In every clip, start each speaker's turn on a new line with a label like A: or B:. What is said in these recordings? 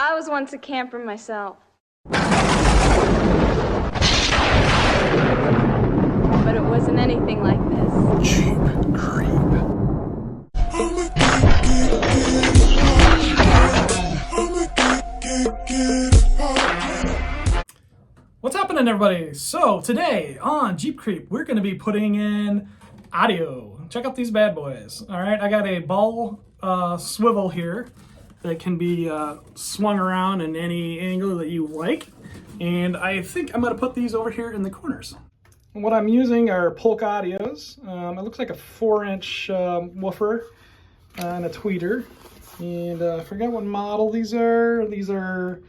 A: I was once a camper myself. But it wasn't anything like this.
B: Jeep creep. What's happening, everybody? So today on Jeep Creep, we're going to be putting in audio. Check out these bad boys. All right, I got a ball swivel here that can be swung around in any angle that you like. And I think I'm going to put these over here in the corners. And what I'm using are Polk Audios. It looks like a 4-inch woofer and a tweeter. And I forget what model these are. These are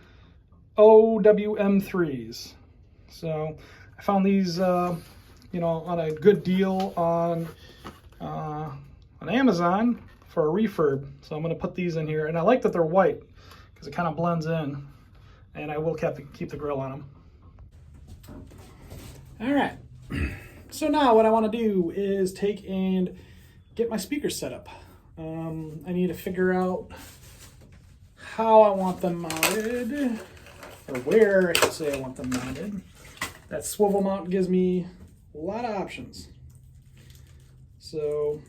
B: OWM3s. So I found these, on a good deal on Amazon for a refurb. So I'm going to put these in here, and I like that they're white because it kind of blends in. And I will keep the grill on them. All right. So now what I want to do is take and get my speakers set up. I need to figure out how I want them mounted, or where I should say I want them mounted. That swivel mount gives me a lot of options. So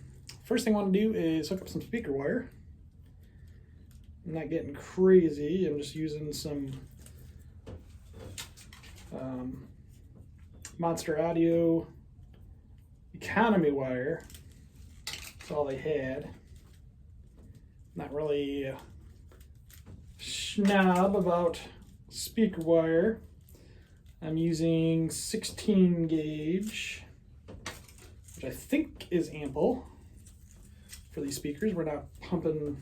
B: first thing I want to do is hook up some speaker wire. I'm not getting crazy. I'm just using some Monster Audio economy wire. That's all they had. Not really a snob about speaker wire. I'm using 16 gauge, which I think is ample for these speakers. We're not pumping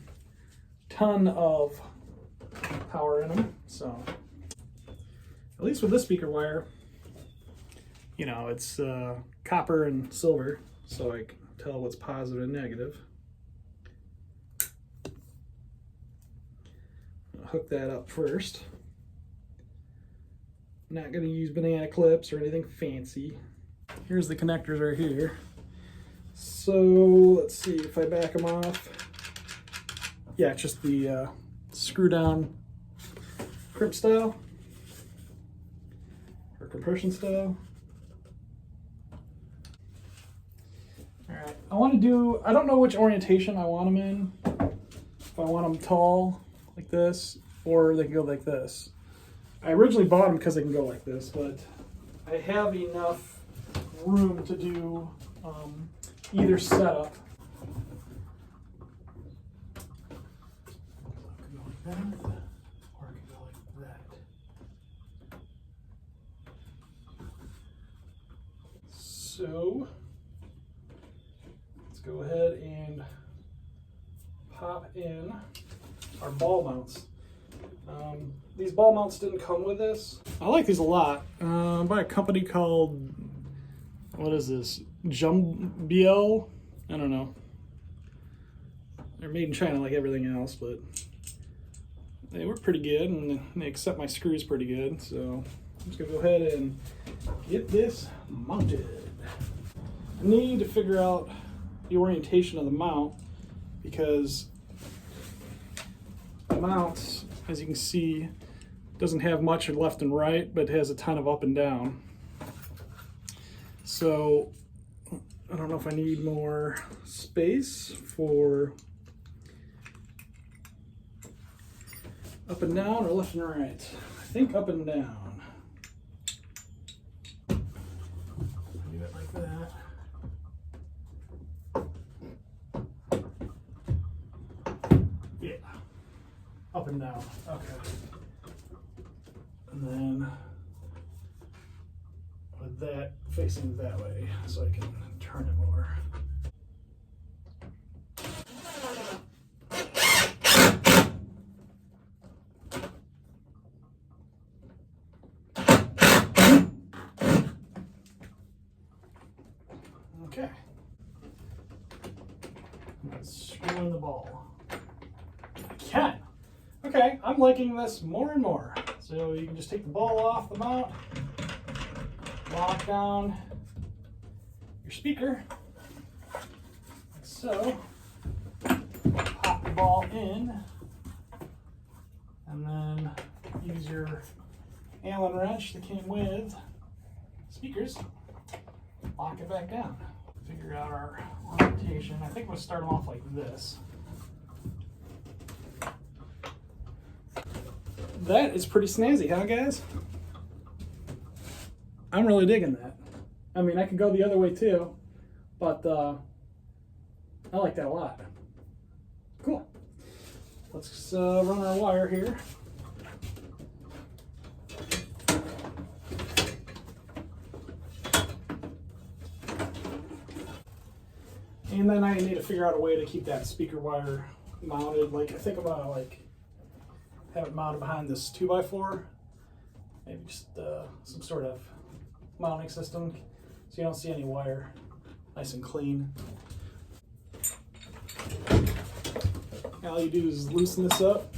B: a ton of power in them, so at least with this speaker wire, it's copper and silver, so I can tell what's positive and negative. I'll hook that up first. Not going to use banana clips or anything fancy. Here's the connectors right here. So let's see if I back them off. Yeah, it's just the screw down crimp style or compression style. All right, I don't know which orientation I want them in. If I want them tall like this, or they can go like this. I originally bought them because they can go like this, but I have enough room to do either setup. It can go like that, or it can go like that. So let's go ahead and pop in our ball mounts. These ball mounts didn't come with this. I like these a lot. By a company called, what is this? BL? I don't know. They're made in China like everything else, but they work pretty good, and they accept my screws pretty good. So I'm just gonna go ahead and get this mounted. I need to figure out the orientation of the mount, because the mounts, as you can see, doesn't have much of left and right, but has a ton of up and down. So I don't know if I need more space for up and down or left and right. I think up and down. Do it like that. Yeah, up and down. Okay. And then with that facing that way, so I can turn it more. Okay. Let's screw in the ball. I can. Okay, I'm liking this more and more. So you can just take the ball off the mount, lock down your speaker, like so, pop the ball in, and then use your Allen wrench that came with speakers, lock it back down. Figure out our orientation. I think we'll start them off like this. That is pretty snazzy, huh guys? I'm really digging that. I mean, I could go the other way too, but I like that a lot. Cool. Let's run our wire here. And then I need to figure out a way to keep that speaker wire mounted. Like, I think I'm gonna like have it mounted behind this 2x4. Maybe just some sort of mounting system so you don't see any wire. Nice and clean. All you do is loosen this up,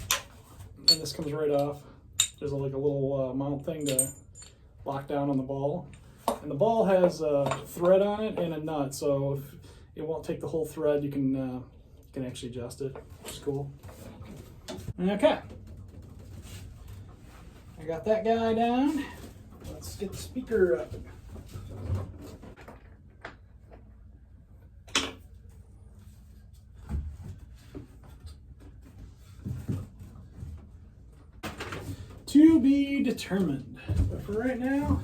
B: and this comes right off. There's like a little mount thing to lock down on the ball. And the ball has a thread on it and a nut, so if it won't take the whole thread, you can actually adjust it, which is cool. Okay. I got that guy down. Let's get the speaker up. To be determined. But for right now,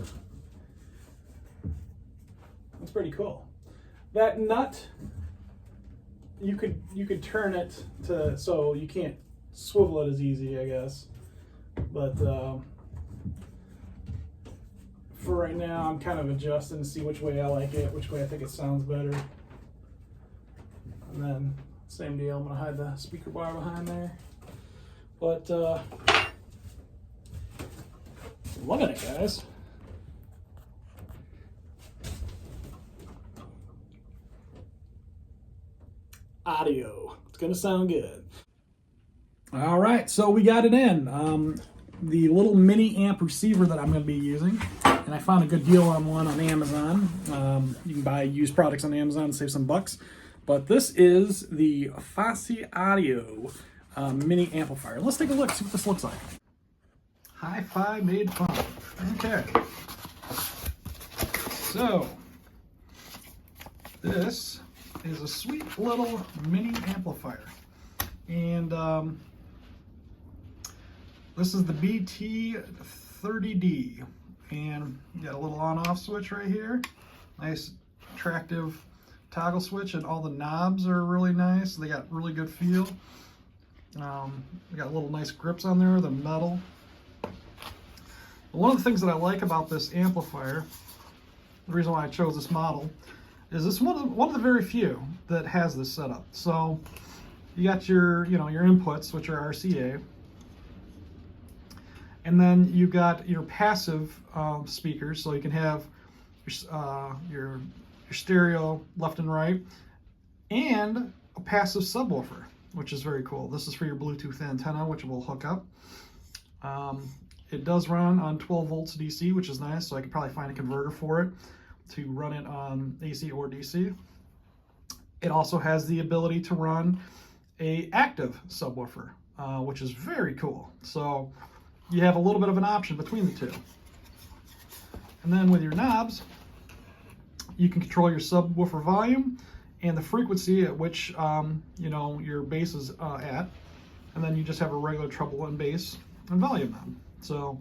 B: that's pretty cool. That nut, you could turn it to so you can't swivel it as easy, I guess. But for right now, I'm kind of adjusting to see which way I like it, which way I think it sounds better. And then same deal, I'm gonna hide the speaker bar behind there. But loving it, guys. Audio. It's gonna sound good. All right, so we got it in. The little mini amp receiver that I'm going to be using, and I found a good deal on one on Amazon. You can buy used products on Amazon and save some bucks. But this is the Fosi Audio mini amplifier. Let's take a look, see what this looks like. Hi-Fi made fun. Okay. So this is a sweet little mini amplifier, and this is the BT30D, and you got a little on-off switch right here. Nice, attractive toggle switch, and all the knobs are really nice. They got really good feel. They got little nice grips on there, the metal. One of the things that I like about this amplifier, the reason why I chose this model, is this one of the very few that has this setup. So you got your your inputs, which are RCA. And then you got your passive speakers, so you can have your stereo left and right, and a passive subwoofer, which is very cool. This is for your Bluetooth antenna, which will hook up. It does run on 12 volts DC, which is nice, so I could probably find a converter for it to run it on AC or DC. It also has the ability to run a active subwoofer, which is very cool. So you have a little bit of an option between the two. And then with your knobs, you can control your subwoofer volume and the frequency at which your bass is at. And then you just have a regular treble and bass and volume knob. So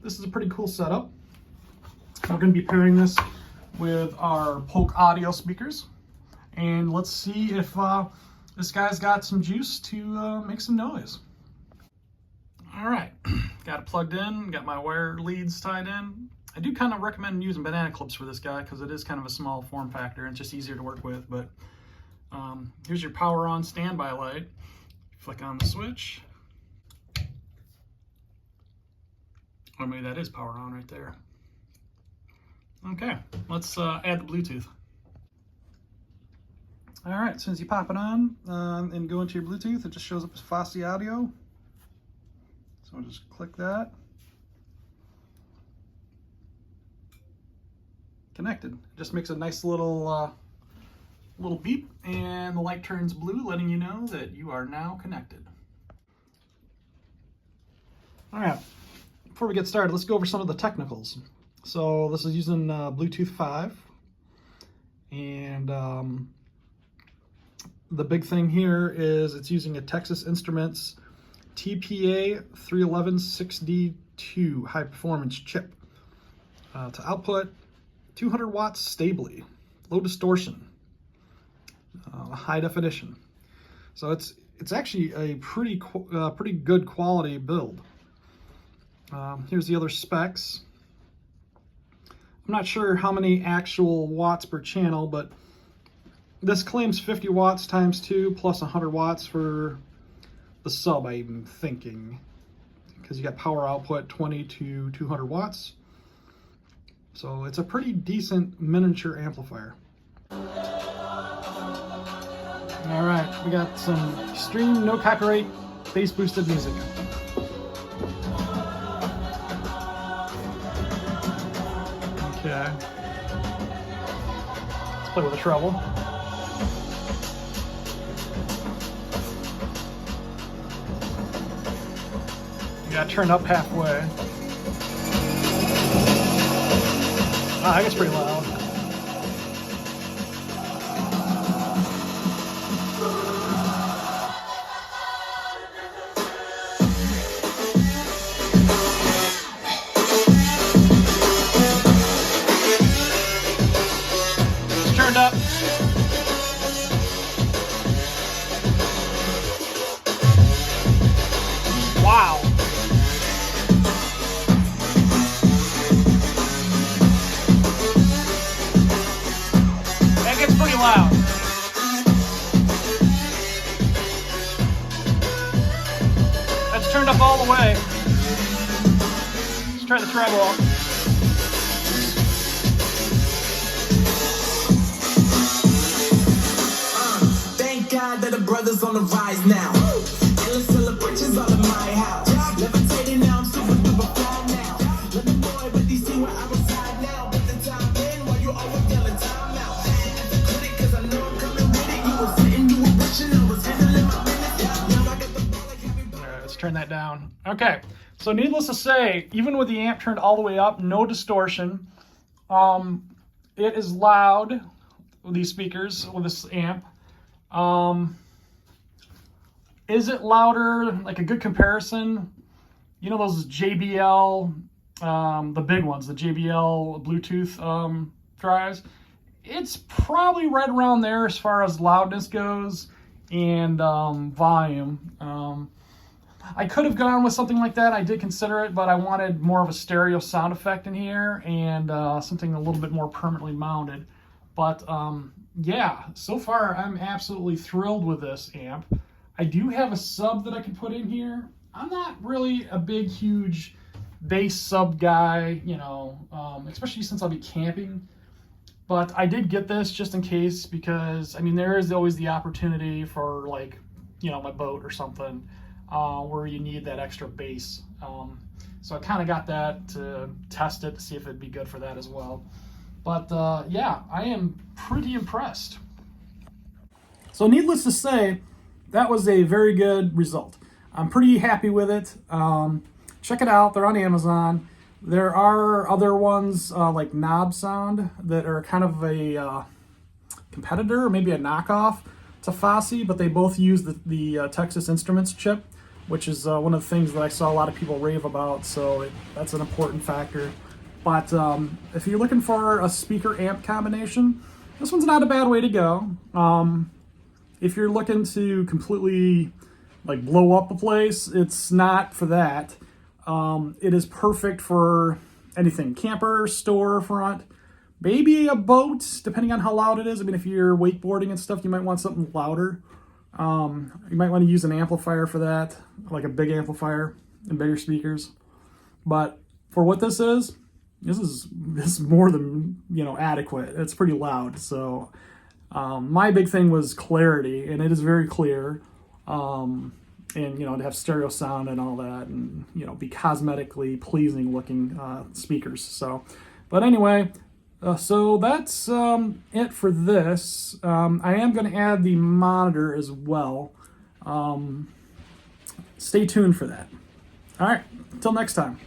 B: this is a pretty cool setup. We're going to be pairing this with our Polk audio speakers. And let's see if this guy's got some juice to make some noise. All right, got it plugged in, got my wire leads tied in. I do kind of recommend using banana clips for this guy because it is kind of a small form factor and it's just easier to work with. But here's your power on standby light. Flick on the switch. Or maybe that is power on right there. Okay, let's add the Bluetooth. All right, as soon as you pop it on and go into your Bluetooth, it just shows up as Fosi Audio. So I'll just click that. Connected. It just makes a nice little little beep, and the light turns blue, letting you know that you are now connected. All right, before we get started, let's go over some of the technicals. So this is using Bluetooth 5, and the big thing here is it's using a Texas Instruments TPA3116D2 high performance chip to output 200 watts stably, low distortion, high definition. So it's actually a pretty good quality build. Here's the other specs. I'm not sure how many actual watts per channel, but this claims 50 watts times 2 plus 100 watts for the sub, I'm thinking, because you got power output 20 to 200 watts. So it's a pretty decent miniature amplifier. All right, we got some extreme, no copyright, bass boosted music. Okay. Let's play with the treble. You gotta turn up halfway. Ah, that gets pretty loud. Turned up. Wow. That gets pretty loud. That's turned up all the way. Let's try the treble.
C: God that the brothers on the rise now. Endless celebrations all in my house. Levitating now, I'm super duper fly now. Let me boy, but these see where I reside now. Put the time in while you always yelling time out. Critic, cause I know I'm coming with it. You were sitting, you were wishing I was handling my business. Now I got the ball like happy.
B: Alright, let's turn that down. Okay, so needless to say, even with the amp turned all the way up, no distortion. It is loud with these speakers, with this amp. Is it louder? Like a good comparison, you know those JBL, the big ones, the JBL Bluetooth drives? It's probably right around there as far as loudness goes and volume. I could have gone with something like that. I did consider it, but I wanted more of a stereo sound effect in here and something a little bit more permanently mounted. But yeah, so far I'm absolutely thrilled with this amp. I do have a sub that I can put in here. I'm not really a big, huge bass sub guy, you know, especially since I'll be camping. But I did get this just in case because, I mean, there is always the opportunity for, like, you know, my boat or something where you need that extra bass. So I kind of got that to test it to see if it'd be good for that as well. But yeah, I am pretty impressed. So needless to say, that was a very good result. I'm pretty happy with it. Check it out, they're on Amazon. There are other ones like Knob Sound that are kind of a competitor or maybe a knockoff to Fosi, but they both use the Texas Instruments chip, which is one of the things that I saw a lot of people rave about, so that's an important factor. But if you're looking for a speaker amp combination, this one's not a bad way to go. If you're looking to completely like blow up a place, it's not for that. It is perfect for anything, camper, storefront, maybe a boat, depending on how loud it is. I mean, if you're wakeboarding and stuff, you might want something louder. You might want to use an amplifier for that, like a big amplifier and bigger speakers. But for what this is more than, you know, adequate. It's pretty loud. So my big thing was clarity, and it is very clear. And, you know, to have stereo sound and all that, and, you know, be cosmetically pleasing looking speakers. So, but anyway, so that's it for this. I am going to add the monitor as well. Stay tuned for that. All right, until next time.